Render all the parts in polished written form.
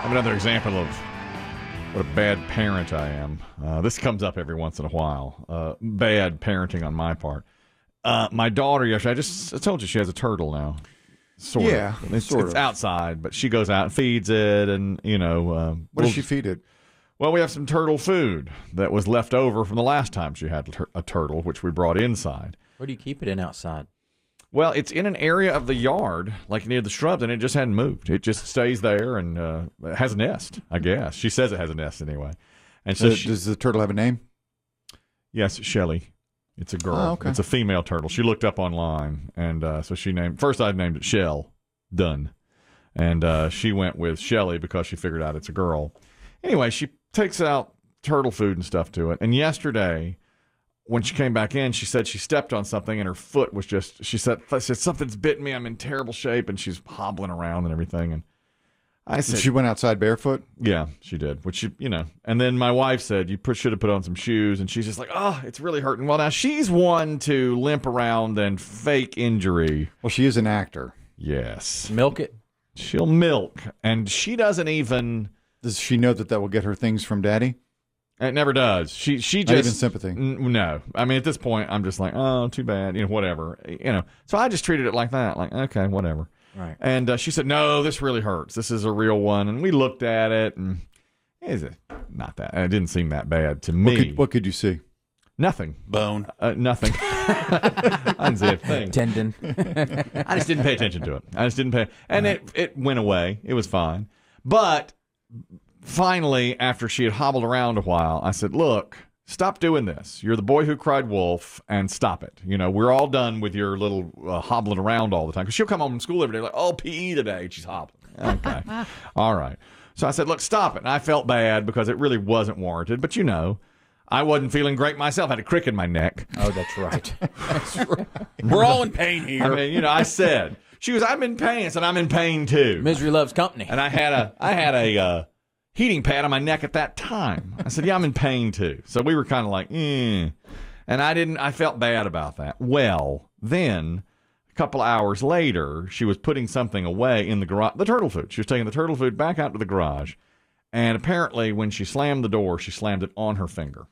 Another example of what a bad parent I am. This comes up every once in a while. Bad parenting on my part. My daughter yesterday, I told you she has a turtle now. Sort of. It's outside, but she goes out and feeds it, and, what does she feed it? Well, we have some turtle food that was left over from the last time she had a turtle, which we brought inside. Where do you keep it in outside? Well, it's in an area of the yard, like near the shrubs, and it just hadn't moved. It just stays there and it has a nest, I guess. She says it has a nest anyway. And so does the turtle have a name? Yes, Shelly. It's a girl. Oh, okay. It's a female turtle. She looked up online, and so she first I named it Shell. Done. And she went with Shelly because she figured out it's a girl. Anyway, she takes out turtle food and stuff to it. And yesterday, when she came back in, she said she stepped on something and her foot was she said, something's bitten me. I'm in terrible shape. And she's hobbling around and everything. And I said, she went outside barefoot? Yeah, she did. Which, and then my wife said, you should have put on some shoes. And she's just like, oh, it's really hurting. Well, now she's one to limp around and fake injury. Well, she is an actor. Yes. Milk it. She'll milk. And she doesn't even. Does she know that will get her things from Daddy? It never does. She just. Not even sympathy. No. I mean, at this point, I'm just like, oh, too bad. Whatever. So I just treated it like that. Like, okay, whatever. Right. And she said, no, this really hurts. This is a real one. And we looked at it, and it's not that. It didn't seem that bad to me. What could you see? Nothing. Bone. Nothing. I didn't see a thing. Tendon. I just didn't pay attention to it. And it went away. It was fine. But finally, after she had hobbled around a while, I said, look, stop doing this. You're the boy who cried wolf, and stop it. We're all done with your little hobbling around all the time. Because she'll come home from school every day like, oh, PE today. She's hobbling. Okay. All right. So I said, look, stop it. And I felt bad because it really wasn't warranted. But, I wasn't feeling great myself. I had a crick in my neck. Oh, that's right. That's right. We're all in pain here. I mean, I said, I'm in pain. I said, I'm in pain too. Misery loves company. And I had a heating pad on my neck at that time. I said, yeah, I'm in pain too. So we were kind of like, And I felt bad about that. Well, then a couple of hours later, she was putting something away in the garage, the turtle food. She was taking the turtle food back out to the garage. And apparently when she slammed the door, she slammed it on her finger.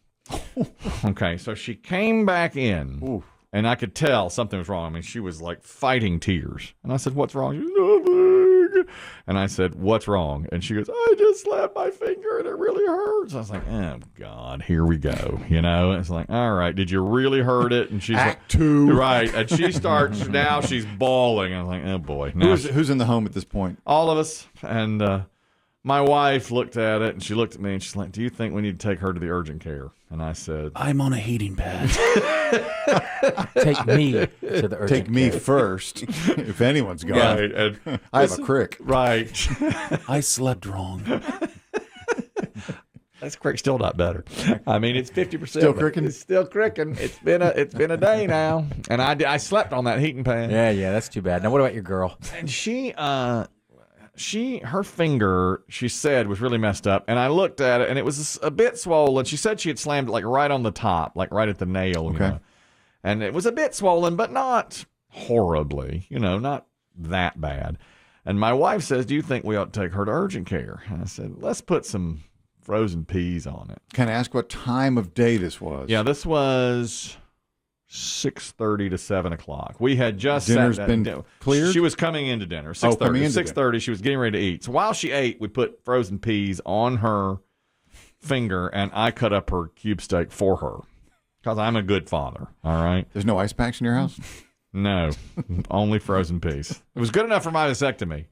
Okay, so she came back in. Oof. And I could tell something was wrong. I mean, she was like fighting tears. And I said, what's wrong? She goes, nothing. And I said, what's wrong? And she goes, I just slapped my finger and it really hurts. I was like, oh, God, here we go. It's like, all right, did you really hurt it? And she's Act two. Right. And she starts, now she's bawling. I was like, oh, boy. Who's in the home at this point? All of us. And my wife looked at it and she looked at me and she's like, do you think we need to take her to the urgent care? And I said, I'm on a heating pad. Take me to the urgent Take me care. first, if anyone's going. right. And I have a crick. Right. I slept wrong. That's crick still not better. I mean, it's 50%. Still cricking? It's still cricking. It's been a day now. And I slept on that heating pad. Yeah, that's too bad. Now, what about your girl? And her finger, she said, was really messed up. And I looked at it, and it was a bit swollen. She said she had slammed it like right on the top, like right at the nail. Okay. And it was a bit swollen, but not horribly, not that bad. And my wife says, do you think we ought to take her to urgent care? And I said, let's put some frozen peas on it. Can I ask what time of day this was? Yeah, this was 6:30 to 7 o'clock. We had just Dinner's sat been cleared? She was coming into dinner. 6:30. Coming into 6:30. She was getting ready to eat. So while she ate, we put frozen peas on her finger, and I cut up her cube steak for her because I'm a good father. All right. There's no ice packs in your house? No, only frozen peas. It was good enough for my vasectomy.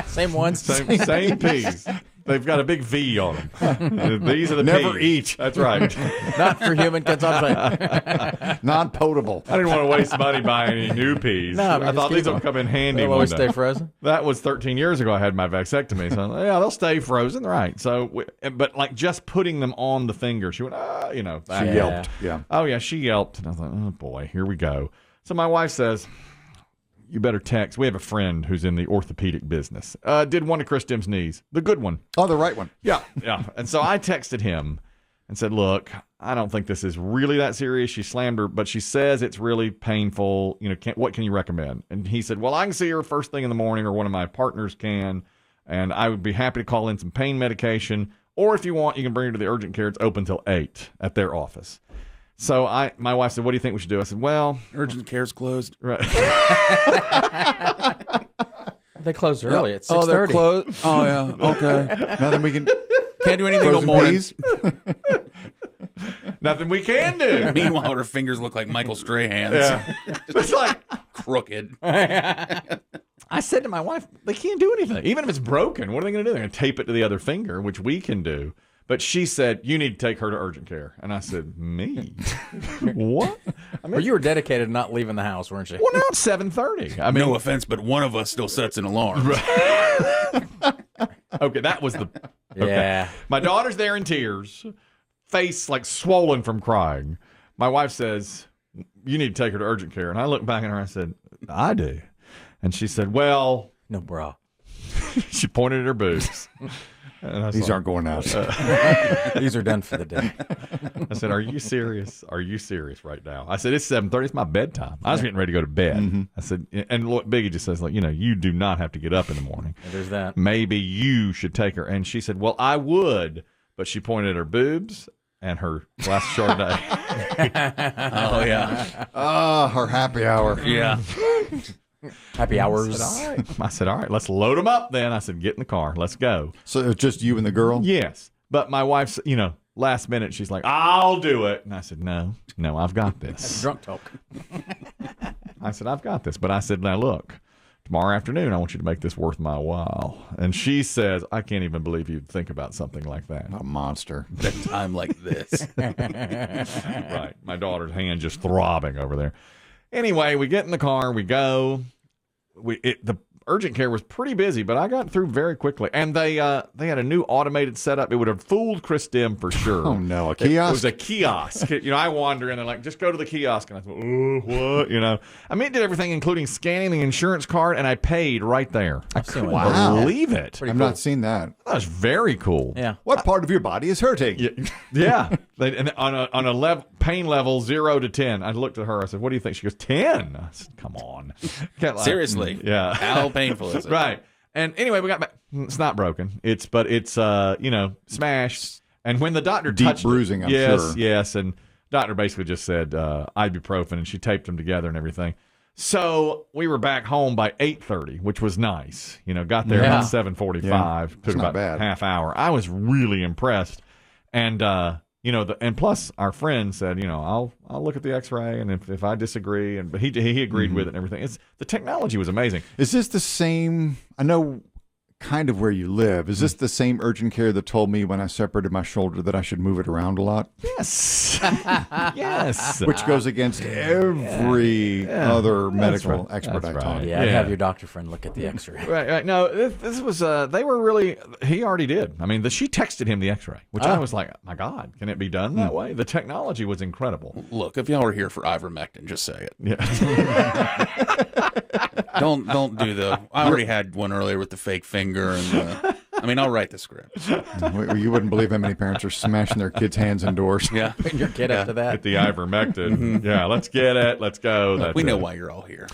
Same ones. Same peas. They've got a big V on them. These are the Never peas. eat. That's right. Not for human consumption. Non-potable. I didn't want to waste money buying any new peas. No, I thought these would come in handy They'll one always day. stay frozen. That was 13 years ago. I had my vasectomy. So, yeah, they'll stay frozen. Right. So, but like just putting them on the finger, she went, She that. yelped. Yeah. Oh, yeah, she yelped. And I thought, oh, boy, here we go. So my wife says, you better text. We have a friend who's in the orthopedic business. Did one of Chris Demm's knees. The good one. Oh, the right one. Yeah. And so I texted him and said, look, I don't think this is really that serious. She slammed her, but she says it's really painful. What can you recommend? And he said, well, I can see her first thing in the morning, or one of my partners can. and I would be happy to call in some pain medication. Or if you want, you can bring her to the urgent care. It's open till 8 at their office. So my wife said, what do you think we should do? I said, well. Urgent care's closed. Right. They closed early at 6:30. Oh, they're closed. Oh, yeah. Okay. Nothing we can. Can't do anything till Frozen morning. peas? Nothing we can do. Meanwhile, her fingers look like Michael Strahan's. Yeah. It's like, Crooked. I said to my wife, they can't do anything. Even if it's broken, what are they going to do? They're going to tape it to the other finger, which we can do. But she said, you need to take her to urgent care. And I said, me? What? I mean, Well, you were dedicated to not leaving the house, weren't you? well, now it's 7:30. I mean, No offense, but one of us still sets an alarm. okay, that was the. Okay. Yeah. My daughter's there in tears, face like swollen from crying. My wife says, you need to take her to urgent care. And I looked back at her and I said, I do. And she said, well, No bra. she pointed at her boobs. And I These aren't going out. These are done for the day. I said, are you serious? Are you serious right now? I said, it's 7:30. It's my bedtime. I was getting ready to go to bed. I said, and look, Biggie just says, like, you do not have to get up in the morning. There's that. Maybe you should take her. And she said, well, I would. But she pointed at her boobs and her glass of Chardonnay. Oh, yeah. Her happy hour. Yeah. Happy hours. I said, all right, let's load them up then. I said, get in the car. Let's go. So it was just you and the girl? Yes. But my wife's, last minute, she's like, I'll do it. And I said, no, I've got this. Drunk talk. I said, I've got this. But I said, now look, tomorrow afternoon, I want you to make this worth my while. And she says, I can't even believe you'd think about something like that. A monster. At a time like this. Right. My daughter's hand just throbbing over there. Anyway, we get in the car, we go. The urgent care was pretty busy, but I got through very quickly. And they had a new automated setup. It would have fooled Chris Demm for sure. Oh, no. A It kiosk? was a kiosk. I wander in and they're like, just go to the kiosk. And I thought, oh, what? I mean, it did everything, including scanning the insurance card, and I paid right there. I couldn't Wow. believe it. I've not seen that. That was very cool. Yeah. What part of your body is hurting? Yeah. And on a pain level 0 to 10, I looked at her. I said, "What do you think?" She goes, 10. I said, "Come on." Can't lie. Seriously. Yeah. How painful is it? Right. And anyway, we got back. It's not broken. It's smashed. And when the doctor Deep touched bruising, it, I'm yes, sure. yes. And doctor basically just said ibuprofen, and she taped them together and everything. So we were back home by 8:30, which was nice. Got there about 7:45. Yeah. Took It's not about bad. half hour. I was really impressed. And and plus our friend said, I'll look at the X-ray, and if I disagree, but he agreed with it and everything. The technology was amazing. Is this the same? I know kind of where you live. Is this the same urgent care that told me when I separated my shoulder that I should move it around a lot? Yes, yes. Which goes against every other medical right. expert That's I talk right. to. Yeah, I'd Yeah. have your doctor friend look at the X-ray. Right. No, this was. They were really. He already did. I mean, she texted him the X-ray, which I was like, my God, can it be done that way? The technology was incredible. Look, if y'all are here for ivermectin, just say it. Yeah. Don't do the. I already had one earlier with the fake finger, and I'll write the script. You wouldn't believe how many parents are smashing their kids' hands in doors. Yeah, Your kid up to that. Get the ivermectin. Yeah, let's get it. Let's go. That's we know it. why you're all here.